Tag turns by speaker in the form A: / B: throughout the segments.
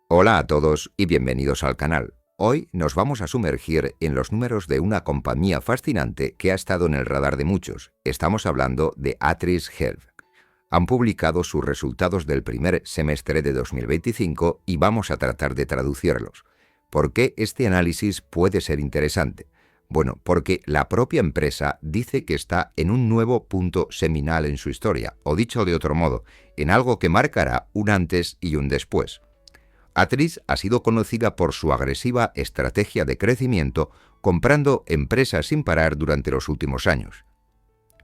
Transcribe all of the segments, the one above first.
A: Hola a todos y bienvenidos al canal. Hoy nos vamos a sumergir en los números de una compañía fascinante que ha estado en el radar de muchos. Estamos hablando de Actris Health. Han publicado sus resultados del primer semestre de 2025 y vamos a tratar de traducirlos. ¿Por qué este análisis puede ser interesante? Bueno, porque la propia empresa dice que está en un nuevo punto seminal en su historia, o dicho de otro modo, en algo que marcará un antes y un después. Actris ha sido conocida por su agresiva estrategia de crecimiento, comprando empresas sin parar durante los últimos años.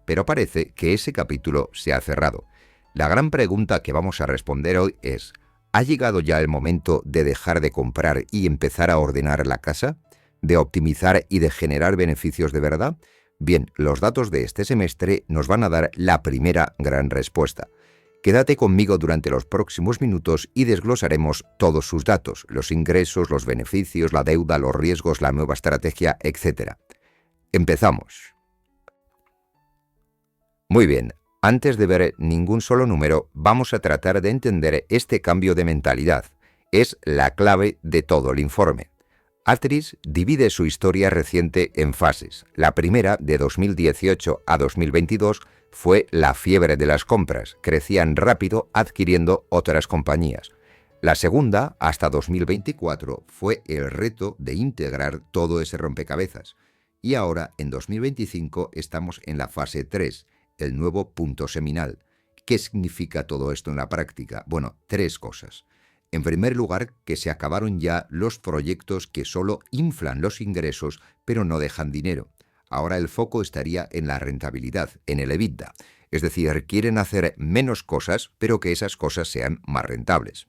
A: Pero parece que ese capítulo se ha cerrado. La gran pregunta que vamos a responder hoy es: ¿ha llegado ya el momento de dejar de comprar y empezar a ordenar la casa? ¿De optimizar y de generar beneficios de verdad? Bien, los datos de este semestre nos van a dar la primera gran respuesta. Quédate conmigo durante los próximos minutos y desglosaremos todos sus datos: los ingresos, los beneficios, la deuda, los riesgos, la nueva estrategia, etc. Empezamos. Muy bien, antes de ver ningún solo número, vamos a tratar de entender este cambio de mentalidad. Es la clave de todo el informe. Actris divide su historia reciente en fases. La primera, de 2018 a 2022, fue la fiebre de las compras. Crecían rápido adquiriendo otras compañías. La segunda, hasta 2024, fue el reto de integrar todo ese rompecabezas. Y ahora, en 2025, estamos en la fase 3, el nuevo punto seminal. ¿Qué significa todo esto en la práctica? Bueno, tres cosas. En primer lugar, que se acabaron ya los proyectos que solo inflan los ingresos, pero no dejan dinero. Ahora el foco estaría en la rentabilidad, en el EBITDA. Es decir, quieren hacer menos cosas, pero que esas cosas sean más rentables.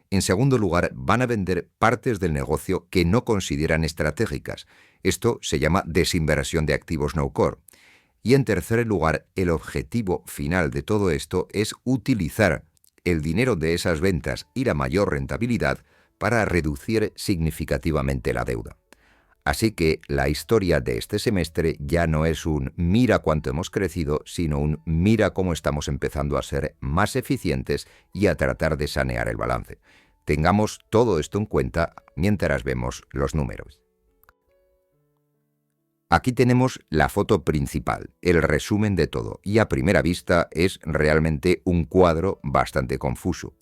A: En segundo lugar, van a vender partes del negocio que no consideran estratégicas. Esto se llama desinversión de activos no core. Y en tercer lugar, el objetivo final de todo esto es utilizar el dinero de esas ventas y la mayor rentabilidad para reducir significativamente la deuda. Así que la historia de este semestre ya no es un mira cuánto hemos crecido, sino un mira cómo estamos empezando a ser más eficientes y a tratar de sanear el balance. Tengamos todo esto en cuenta mientras vemos los números. Aquí tenemos la foto principal, el resumen de todo, y a primera vista es realmente un cuadro bastante confuso.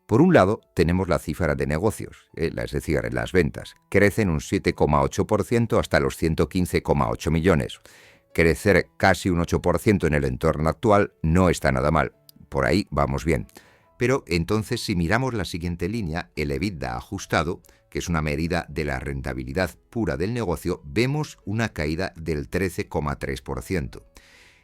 A: Por un lado, tenemos la cifra de negocios, es decir, las ventas. Crecen un 7,8% hasta los 115,8 millones. Crecer casi un 8% en el entorno actual no está nada mal. Por ahí vamos bien. Pero entonces, si miramos la siguiente línea, el EBITDA ajustado, que es una medida de la rentabilidad pura del negocio, vemos una caída del 13,3%.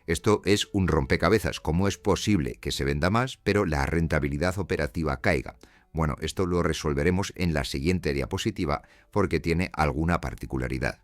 A: Esto es un rompecabezas. ¿Cómo es posible que se venda más, pero la rentabilidad operativa caiga? Bueno, esto lo resolveremos en la siguiente diapositiva porque tiene alguna particularidad.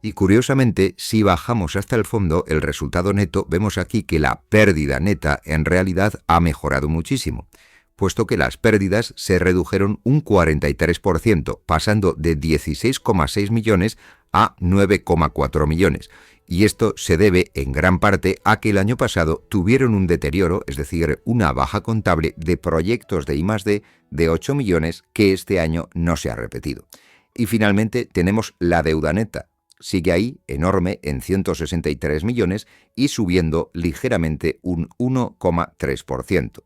A: Y curiosamente, si bajamos hasta el fondo, el resultado neto, vemos aquí que la pérdida neta en realidad ha mejorado muchísimo, puesto que las pérdidas se redujeron un 43%, pasando de 16,6 millones a 9,4 millones. Y esto se debe en gran parte a que el año pasado tuvieron un deterioro, es decir, una baja contable de proyectos de I+D de 8 millones que este año no se ha repetido. Y finalmente tenemos la deuda neta. Sigue ahí, enorme, en 163 millones y subiendo ligeramente un 1,3%.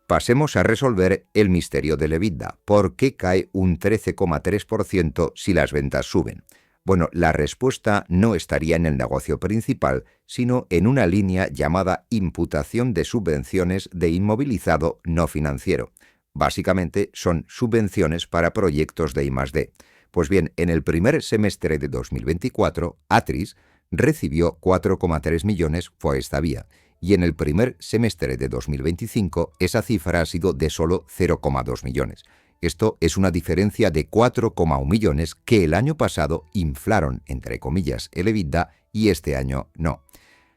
A: Pasemos a resolver el misterio del EBITDA. ¿Por qué cae un 13,3% si las ventas suben? Bueno, la respuesta no estaría en el negocio principal, sino en una línea llamada imputación de subvenciones de inmovilizado no financiero. Básicamente son subvenciones para proyectos de I+D. Pues bien, en el primer semestre de 2024, Actris recibió 4,3 millones por esta vía, y en el primer semestre de 2025 esa cifra ha sido de solo 0,2 millones. Esto es una diferencia de 4,1 millones que el año pasado inflaron, entre comillas, el EBITDA y este año no.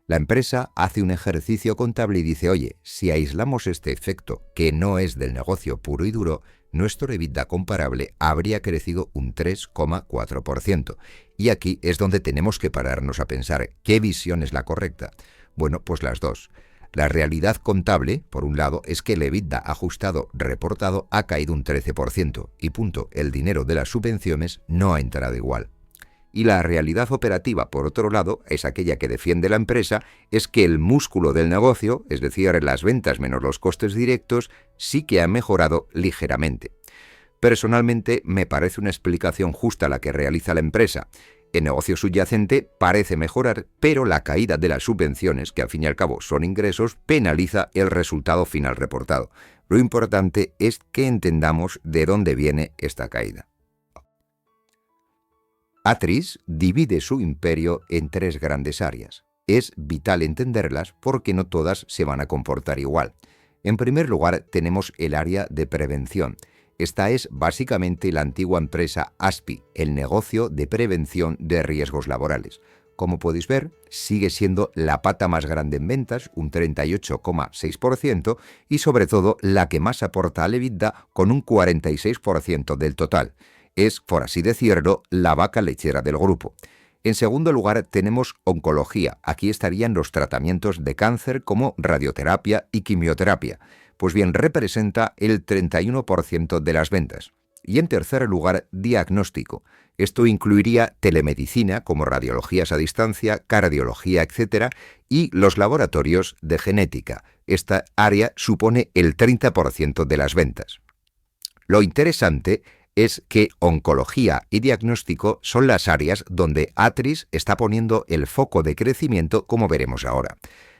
A: La empresa hace un ejercicio contable y dice: oye, si aislamos este efecto, que no es del negocio puro y duro, nuestro EBITDA comparable habría crecido un 3,4%. Y aquí es donde tenemos que pararnos a pensar, ¿qué visión es la correcta? Bueno, pues las dos. La realidad contable, por un lado, es que el EBITDA ajustado reportado ha caído un 13% y punto, el dinero de las subvenciones no ha entrado igual. Y la realidad operativa, por otro lado, es aquella que defiende la empresa, es que el músculo del negocio, es decir, las ventas menos los costes directos, sí que ha mejorado ligeramente. Personalmente, me parece una explicación justa la que realiza la empresa. El negocio subyacente parece mejorar, pero la caída de las subvenciones, que al fin y al cabo son ingresos, penaliza el resultado final reportado. Lo importante es que entendamos de dónde viene esta caída. Atris divide su imperio en 3 grandes áreas. Es vital entenderlas porque no todas se van a comportar igual. En primer lugar, tenemos el área de prevención. Esta es básicamente la antigua empresa ASPI, el negocio de prevención de riesgos laborales. Como podéis ver, sigue siendo la pata más grande en ventas, un 38,6%, y sobre todo la que más aporta al EBITDA con un 46% del total. Es, por así decirlo, la vaca lechera del grupo. En segundo lugar, tenemos oncología. Aquí estarían los tratamientos de cáncer como radioterapia y quimioterapia. Pues bien, representa el 31% de las ventas. Y en tercer lugar, diagnóstico. Esto incluiría telemedicina, como radiologías a distancia, cardiología, etc., y los laboratorios de genética. Esta área supone el 30% de las ventas. Lo interesante es que oncología y diagnóstico son las áreas donde Atris está poniendo el foco de crecimiento, como veremos ahora.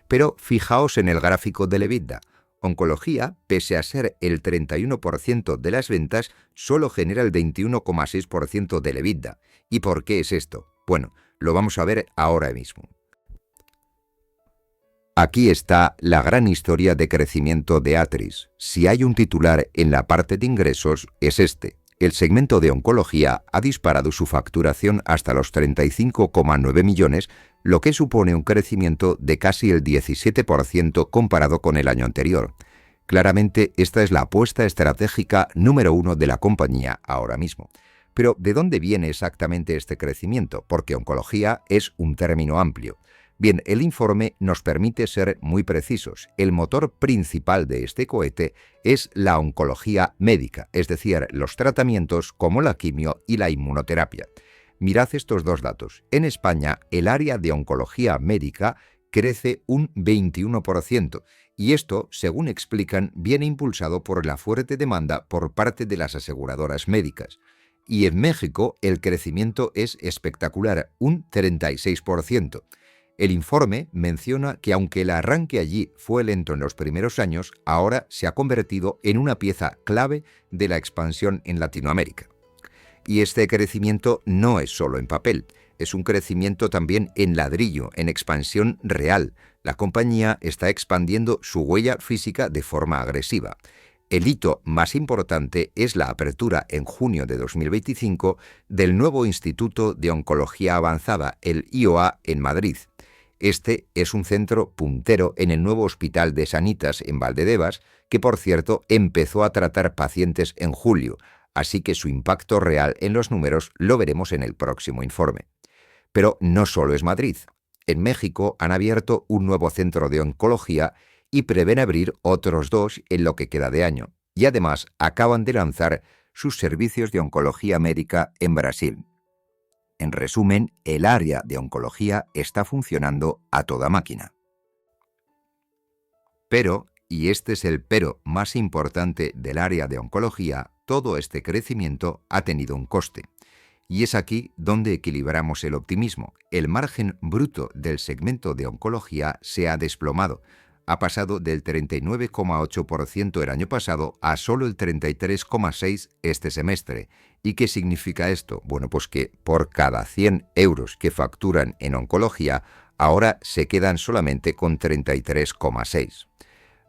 A: Pero fijaos en el gráfico del EBITDA. Oncología, pese a ser el 31% de las ventas, solo genera el 21,6% del EBITDA. ¿Y por qué es esto? Bueno, lo vamos a ver ahora mismo. Aquí está la gran historia de crecimiento de Atris. Si hay un titular en la parte de ingresos, es este. El segmento de oncología ha disparado su facturación hasta los 35,9 millones, lo que supone un crecimiento de casi el 17% comparado con el año anterior. Claramente, esta es la apuesta estratégica número 1 de la compañía ahora mismo. Pero, ¿de dónde viene exactamente este crecimiento? Porque oncología es un término amplio. Bien, el informe nos permite ser muy precisos. El motor principal de este cohete es la oncología médica, es decir, los tratamientos como la quimio y la inmunoterapia. Mirad estos dos datos. En España, el área de oncología médica crece un 21%, y esto, según explican, viene impulsado por la fuerte demanda por parte de las aseguradoras médicas. Y en México, el crecimiento es espectacular, un 36%. El informe menciona que aunque el arranque allí fue lento en los primeros años, ahora se ha convertido en una pieza clave de la expansión en Latinoamérica. Y este crecimiento no es solo en papel, es un crecimiento también en ladrillo, en expansión real. La compañía está expandiendo su huella física de forma agresiva. El hito más importante es la apertura en junio de 2025 del nuevo Instituto de Oncología Avanzada, el IOA, en Madrid. Este es un centro puntero en el nuevo Hospital de Sanitas en Valdebebas, que por cierto empezó a tratar pacientes en julio, así que su impacto real en los números lo veremos en el próximo informe. Pero no solo es Madrid. En México han abierto un nuevo centro de oncología y prevén abrir otros 2 en lo que queda de año. Y además acaban de lanzar sus servicios de oncología médica en Brasil. En resumen, el área de oncología está funcionando a toda máquina. Pero, y este es el pero más importante del área de oncología, todo este crecimiento ha tenido un coste. Y es aquí donde equilibramos el optimismo. El margen bruto del segmento de oncología se ha desplomado. Ha pasado del 39,8% el año pasado a solo el 33,6% este semestre. ¿Y qué significa esto? Bueno, pues que por cada 100 euros que facturan en oncología, ahora se quedan solamente con 33,6.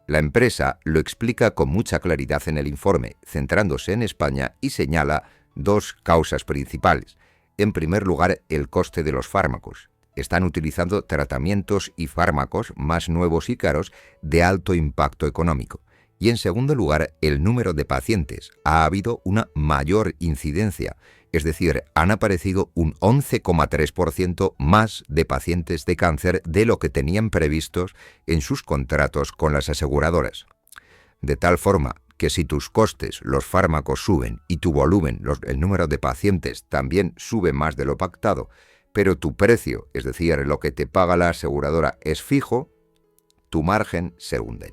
A: La empresa lo explica con mucha claridad en el informe, centrándose en España, y señala 2 causas principales. En primer lugar, el coste de los fármacos. Están utilizando tratamientos y fármacos más nuevos y caros de alto impacto económico. Y en segundo lugar, el número de pacientes. Ha habido una mayor incidencia, es decir, han aparecido un 11,3% más de pacientes de cáncer de lo que tenían previstos en sus contratos con las aseguradoras. De tal forma que si tus costes, los fármacos suben y tu volumen, el número de pacientes también sube más de lo pactado, pero tu precio, es decir, lo que te paga la aseguradora es fijo, tu margen se hunde.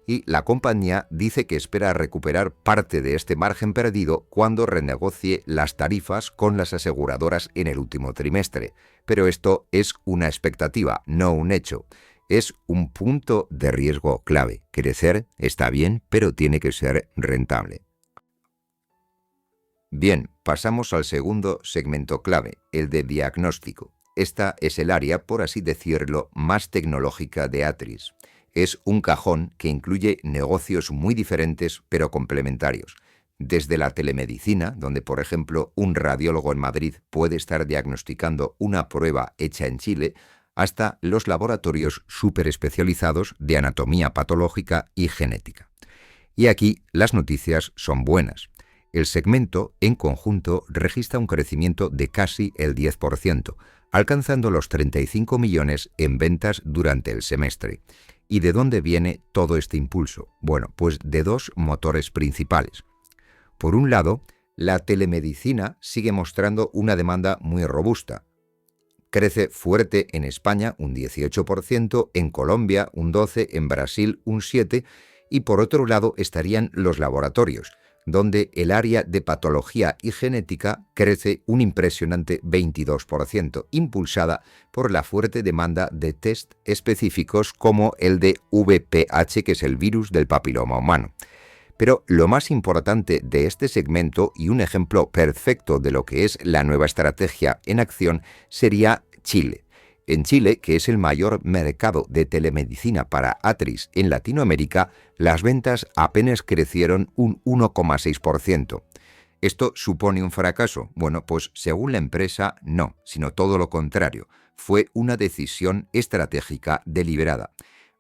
A: Y la compañía dice que espera recuperar parte de este margen perdido cuando renegocie las tarifas con las aseguradoras en el último trimestre. Pero esto es una expectativa, no un hecho. Es un punto de riesgo clave. Crecer está bien, pero tiene que ser rentable. Bien, pasamos al segundo segmento clave, el de diagnóstico. Esta es el área, por así decirlo, más tecnológica de Atris. Es un cajón que incluye negocios muy diferentes pero complementarios. Desde la telemedicina, donde por ejemplo un radiólogo en Madrid puede estar diagnosticando una prueba hecha en Chile, hasta los laboratorios superespecializados de anatomía patológica y genética. Y aquí las noticias son buenas. El segmento, en conjunto, registra un crecimiento de casi el 10%, alcanzando los 35 millones en ventas durante el semestre. ¿Y de dónde viene todo este impulso? Bueno, pues de dos motores principales. Por un lado, la telemedicina sigue mostrando una demanda muy robusta. Crece fuerte en España un 18%, en Colombia un 12%, en Brasil un 7%, y por otro lado estarían los laboratorios, donde el área de patología y genética crece un impresionante 22%, impulsada por la fuerte demanda de test específicos como el de VPH, que es el virus del papiloma humano. Pero lo más importante de este segmento, y un ejemplo perfecto de lo que es la nueva estrategia en acción, sería Chile. En Chile, que es el mayor mercado de telemedicina para Atris en Latinoamérica, las ventas apenas crecieron un 1,6%. ¿Esto supone un fracaso? Bueno, pues según la empresa, no, sino todo lo contrario. Fue una decisión estratégica deliberada.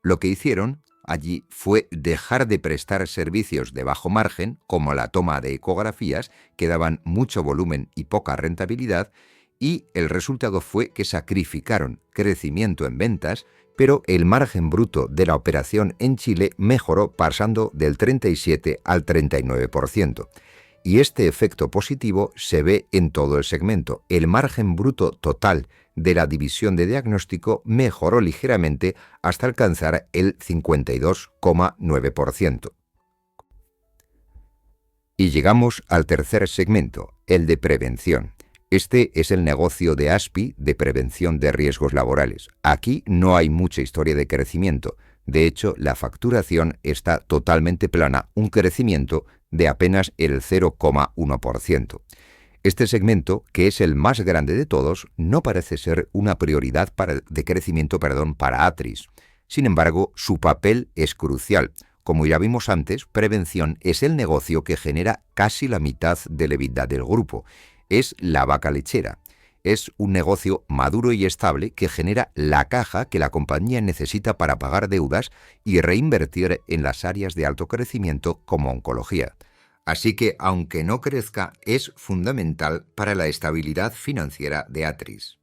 A: Lo que hicieron allí fue dejar de prestar servicios de bajo margen, como la toma de ecografías, que daban mucho volumen y poca rentabilidad, y el resultado fue que sacrificaron crecimiento en ventas, pero el margen bruto de la operación en Chile mejoró pasando del 37 al 39%. Y este efecto positivo se ve en todo el segmento. El margen bruto total de la división de diagnóstico mejoró ligeramente hasta alcanzar el 52,9%. Y llegamos al tercer segmento, el de prevención. Este es el negocio de ASPI de prevención de riesgos laborales. Aquí no hay mucha historia de crecimiento. De hecho, la facturación está totalmente plana, un crecimiento de apenas el 0,1%. Este segmento, que es el más grande de todos, no parece ser una prioridad de crecimiento para Atris. Sin embargo, su papel es crucial. Como ya vimos antes, prevención es el negocio que genera casi la mitad del EBITDA del grupo. Es la vaca lechera. Es un negocio maduro y estable que genera la caja que la compañía necesita para pagar deudas y reinvertir en las áreas de alto crecimiento como oncología. Así que, aunque no crezca, es fundamental para la estabilidad financiera de Atris.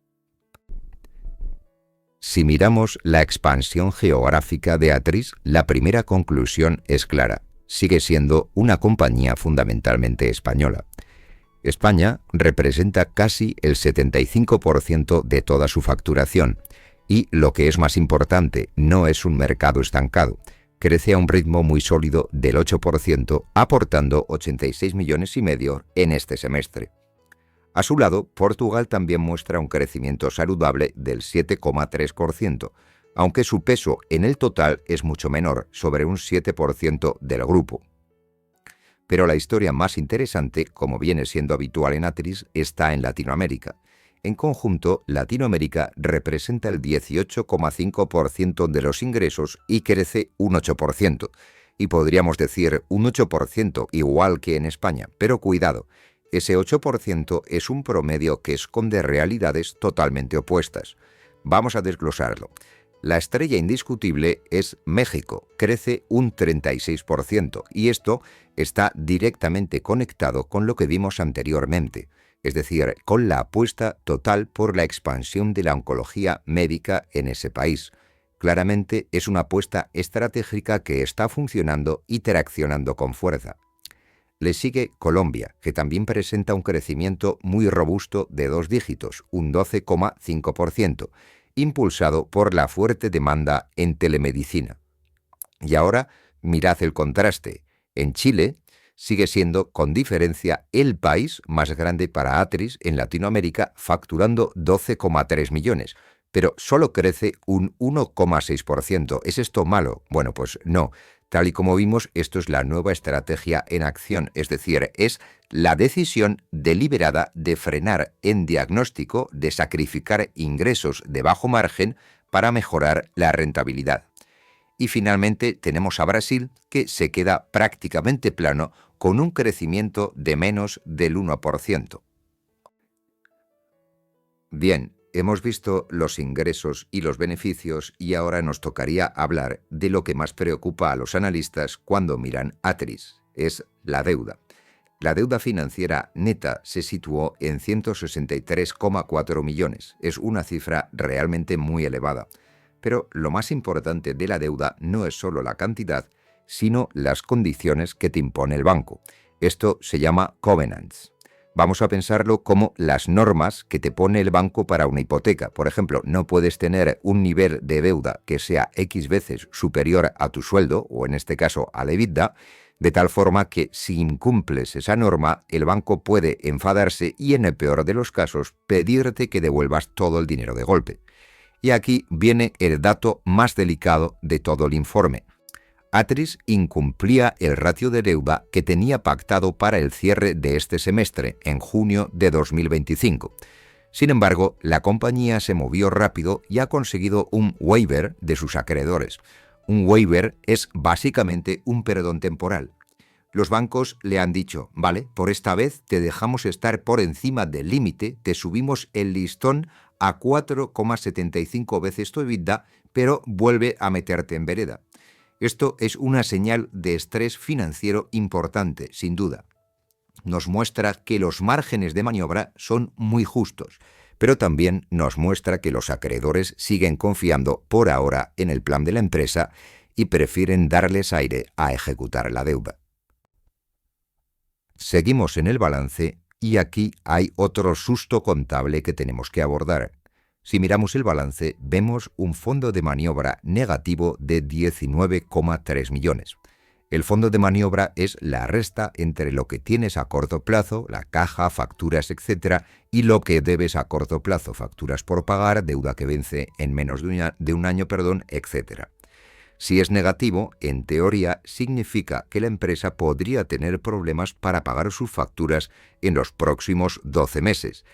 A: Si miramos la expansión geográfica de Atris, la primera conclusión es clara. Sigue siendo una compañía fundamentalmente española. España representa casi el 75% de toda su facturación y, lo que es más importante, no es un mercado estancado. Crece a un ritmo muy sólido del 8%, aportando 86,5 millones en este semestre. A su lado, Portugal también muestra un crecimiento saludable del 7,3%, aunque su peso en el total es mucho menor, sobre un 7% del grupo. Pero la historia más interesante, como viene siendo habitual en Atris, está en Latinoamérica. En conjunto, Latinoamérica representa el 18,5% de los ingresos y crece un 8%. Y podríamos decir un 8% igual que en España, pero cuidado, ese 8% es un promedio que esconde realidades totalmente opuestas. Vamos a desglosarlo. La estrella indiscutible es México, crece un 36%, y esto está directamente conectado con lo que vimos anteriormente, es decir, con la apuesta total por la expansión de la oncología médica en ese país. Claramente es una apuesta estratégica que está funcionando y traccionando con fuerza. Le sigue Colombia, que también presenta un crecimiento muy robusto de 2 dígitos, un 12,5%, impulsado por la fuerte demanda en telemedicina. Y ahora, mirad el contraste. En Chile, sigue siendo, con diferencia, el país más grande para Atris en Latinoamérica, facturando 12,3 millones, pero solo crece un 1,6%. ¿Es esto malo? Bueno, pues no. Tal y como vimos, esto es la nueva estrategia en acción, es decir, es la decisión deliberada de frenar en diagnóstico, de sacrificar ingresos de bajo margen para mejorar la rentabilidad. Y finalmente tenemos a Brasil, que se queda prácticamente plano con un crecimiento de menos del 1%. Bien, hemos visto los ingresos y los beneficios y ahora nos tocaría hablar de lo que más preocupa a los analistas cuando miran Atris, es la deuda. La deuda financiera neta se situó en 163,4 millones. Es una cifra realmente muy elevada. Pero lo más importante de la deuda no es solo la cantidad, sino las condiciones que te impone el banco. Esto se llama covenants. Vamos a pensarlo como las normas que te pone el banco para una hipoteca. Por ejemplo, no puedes tener un nivel de deuda que sea X veces superior a tu sueldo, o en este caso al EBITDA, de tal forma que si incumples esa norma, el banco puede enfadarse y, en el peor de los casos, pedirte que devuelvas todo el dinero de golpe. Y aquí viene el dato más delicado de todo el informe. Atris incumplía el ratio de deuda que tenía pactado para el cierre de este semestre, en junio de 2025. Sin embargo, la compañía se movió rápido y ha conseguido un waiver de sus acreedores. Un waiver es básicamente un perdón temporal. Los bancos le han dicho, vale, por esta vez te dejamos estar por encima del límite, te subimos el listón a 4,75 veces tu EBITDA, pero vuelve a meterte en vereda. Esto es una señal de estrés financiero importante, sin duda. Nos muestra que los márgenes de maniobra son muy justos, pero también nos muestra que los acreedores siguen confiando por ahora en el plan de la empresa y prefieren darles aire a ejecutar la deuda. Seguimos en el balance y aquí hay otro susto contable que tenemos que abordar. Si miramos el balance, vemos un fondo de maniobra negativo de 19,3 millones. El fondo de maniobra es la resta entre lo que tienes a corto plazo, la caja, facturas, etc., y lo que debes a corto plazo, facturas por pagar, deuda que vence en menos de un año, etc. Si es negativo, en teoría, significa que la empresa podría tener problemas para pagar sus facturas en los próximos 12 meses.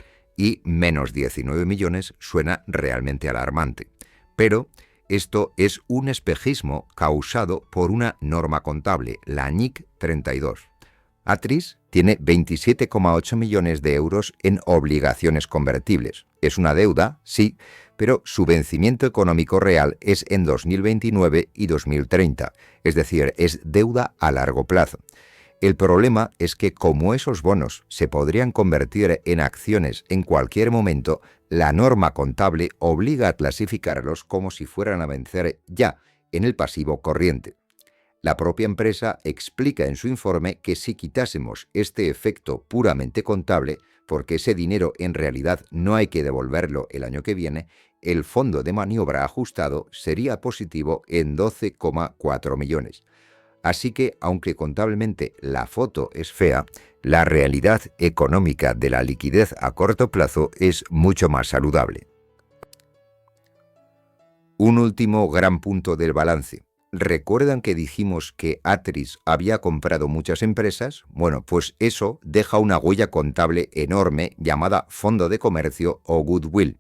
A: Y menos 19 millones suena realmente alarmante. Pero esto es un espejismo causado por una norma contable, la NIC 32. Atris tiene 27,8 millones de euros en obligaciones convertibles. Es una deuda, sí, pero su vencimiento económico real es en 2029 y 2030, es decir, es deuda a largo plazo. El problema es que como esos bonos se podrían convertir en acciones en cualquier momento, la norma contable obliga a clasificarlos como si fueran a vencer ya en el pasivo corriente. La propia empresa explica en su informe que si quitásemos este efecto puramente contable, porque ese dinero en realidad no hay que devolverlo el año que viene, el fondo de maniobra ajustado sería positivo en 12,4 millones. Así que, aunque contablemente la foto es fea, la realidad económica de la liquidez a corto plazo es mucho más saludable. Un último gran punto del balance. ¿Recuerdan que dijimos que Atris había comprado muchas empresas? Bueno, pues eso deja una huella contable enorme llamada fondo de comercio o goodwill.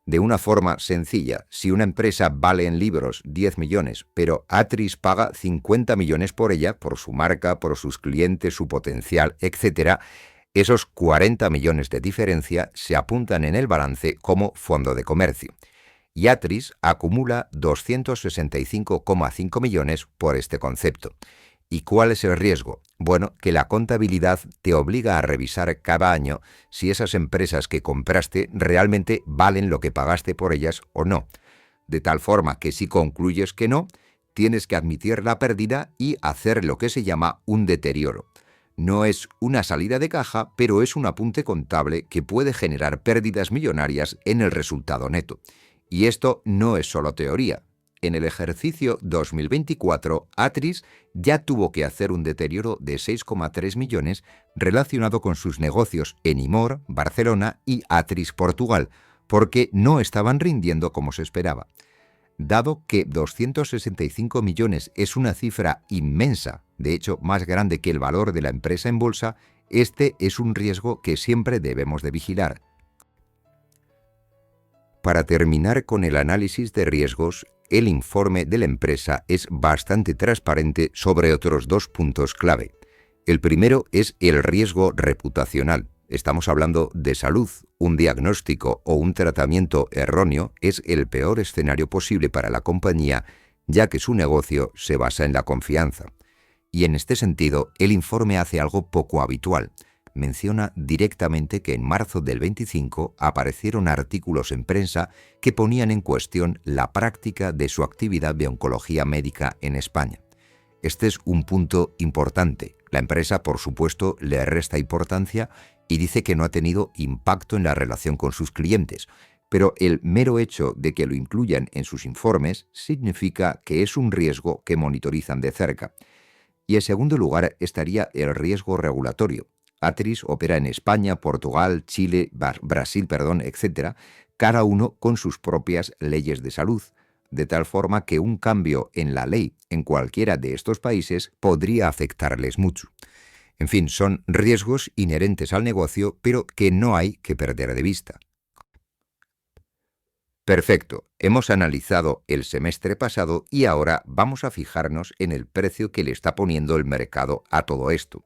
A: De una forma sencilla, si una empresa vale en libros 10 millones, pero Atris paga 50 millones por ella, por su marca, por sus clientes, su potencial, etc., esos 40 millones de diferencia se apuntan en el balance como fondo de comercio. y Atris acumula 265,5 millones por este concepto. ¿Y cuál es el riesgo? Bueno, que la contabilidad te obliga a revisar cada año si esas empresas que compraste realmente valen lo que pagaste por ellas o no. De tal forma que si concluyes que no, tienes que admitir la pérdida y hacer lo que se llama un deterioro. No es una salida de caja, pero es un apunte contable que puede generar pérdidas millonarias en el resultado neto. Y esto no es solo teoría. En el ejercicio 2024, Atris ya tuvo que hacer un deterioro de 6,3 millones relacionado con sus negocios en Imor, Barcelona y Atris Portugal, porque no estaban rindiendo como se esperaba. Dado que 265 millones es una cifra inmensa, de hecho más grande que el valor de la empresa en bolsa, este es un riesgo que siempre debemos de vigilar. Para terminar con el análisis de riesgos, el informe de la empresa es bastante transparente sobre otros dos puntos clave. El primero es el riesgo reputacional. Estamos hablando de salud. Un diagnóstico o un tratamiento erróneo es el peor escenario posible para la compañía, ya que su negocio se basa en la confianza. Y en este sentido, el informe hace algo poco habitual. Menciona directamente que en marzo del 25 aparecieron artículos en prensa que ponían en cuestión la práctica de su actividad de oncología médica en España. Este es un punto importante. La empresa, por supuesto, le resta importancia y dice que no ha tenido impacto en la relación con sus clientes, pero el mero hecho de que lo incluyan en sus informes significa que es un riesgo que monitorizan de cerca. Y en segundo lugar estaría el riesgo regulatorio. Atris opera en España, Portugal, Chile, Brasil, etc., cada uno con sus propias leyes de salud, de tal forma que un cambio en la ley en cualquiera de estos países podría afectarles mucho. En fin, son riesgos inherentes al negocio, pero que no hay que perder de vista. Perfecto, hemos analizado el semestre pasado y ahora vamos a fijarnos en el precio que le está poniendo el mercado a todo esto.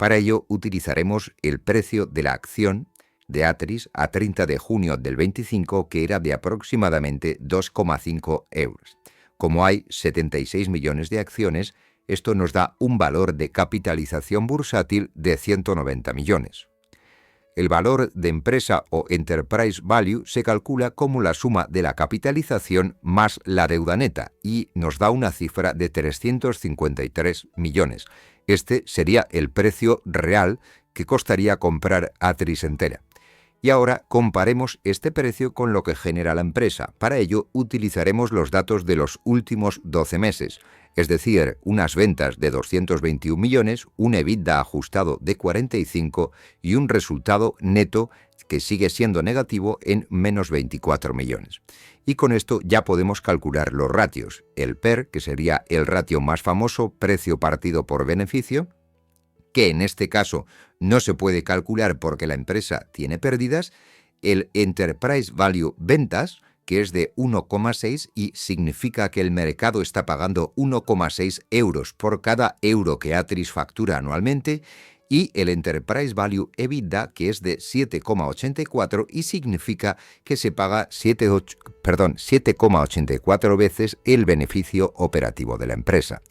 A: Para ello utilizaremos el precio de la acción de Atris a 30 de junio del 25, que era de aproximadamente 2,5 euros. Como hay 76 millones de acciones, esto nos da un valor de capitalización bursátil de 190 millones. El valor de empresa o enterprise value se calcula como la suma de la capitalización más la deuda neta y nos da una cifra de 353 millones. Este sería el precio real que costaría comprar Atris entera. Y ahora comparemos este precio con lo que genera la empresa. Para ello utilizaremos los datos de los últimos 12 meses, es decir, unas ventas de 221 millones, un EBITDA ajustado de 45 y un resultado neto que sigue siendo negativo en menos 24 millones. Y con esto ya podemos calcular los ratios. El PER, que sería el ratio más famoso, precio partido por beneficio, que en este caso no se puede calcular porque la empresa tiene pérdidas, el Enterprise Value Ventas, que es de 1,6 y significa que el mercado está pagando 1,6 euros por cada euro que Atris factura anualmente, y el Enterprise Value EBITDA, que es de 7,84 y significa que se paga 7,84 veces el beneficio operativo de la empresa.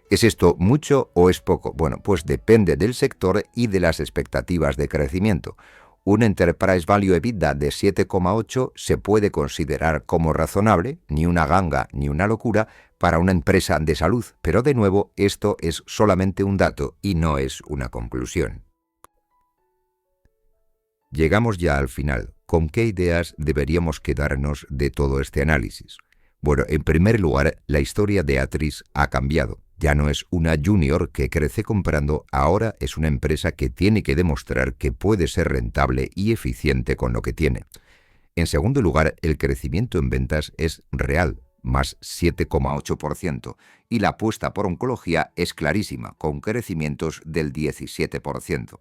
A: ¿Es esto mucho o es poco? Bueno, pues depende del sector y de las expectativas de crecimiento. Un Enterprise Value EBITDA de 7,8 se puede considerar como razonable, ni una ganga ni una locura, para una empresa de salud, pero de nuevo esto es solamente un dato y no es una conclusión. Llegamos ya al final. ¿Con qué ideas deberíamos quedarnos de todo este análisis? Bueno, en primer lugar, la historia de Atris ha cambiado. Ya no es una junior que crece comprando, ahora es una empresa que tiene que demostrar que puede ser rentable y eficiente con lo que tiene. En segundo lugar, el crecimiento en ventas es real, más 7,8%, y la apuesta por oncología es clarísima, con crecimientos del 17%.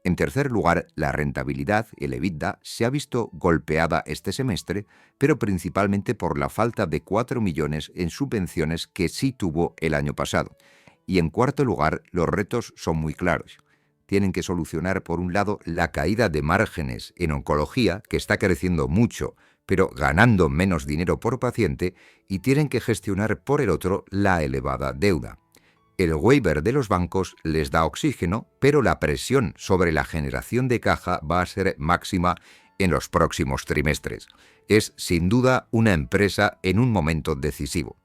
A: En tercer lugar, la rentabilidad, el EBITDA, se ha visto golpeada este semestre, pero principalmente por la falta de 4 millones en subvenciones que sí tuvo el año pasado. Y en cuarto lugar, los retos son muy claros. tienen que solucionar, por un lado, la caída de márgenes en oncología, que está creciendo mucho, pero ganando menos dinero por paciente, y tienen que gestionar, por el otro, la elevada deuda. El waiver de los bancos les da oxígeno, pero la presión sobre la generación de caja va a ser máxima en los próximos trimestres. Es, sin duda, una empresa en un momento decisivo.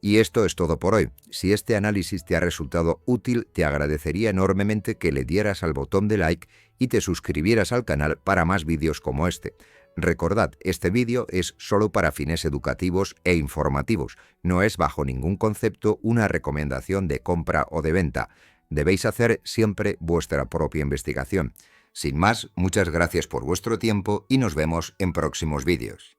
A: Y esto es todo por hoy. Si este análisis te ha resultado útil, te agradecería enormemente que le dieras al botón de like y te suscribieras al canal para más vídeos como este. Recordad, este vídeo es solo para fines educativos e informativos. No es bajo ningún concepto una recomendación de compra o de venta. Debéis hacer siempre vuestra propia investigación. Sin más, muchas gracias por vuestro tiempo y nos vemos en próximos vídeos.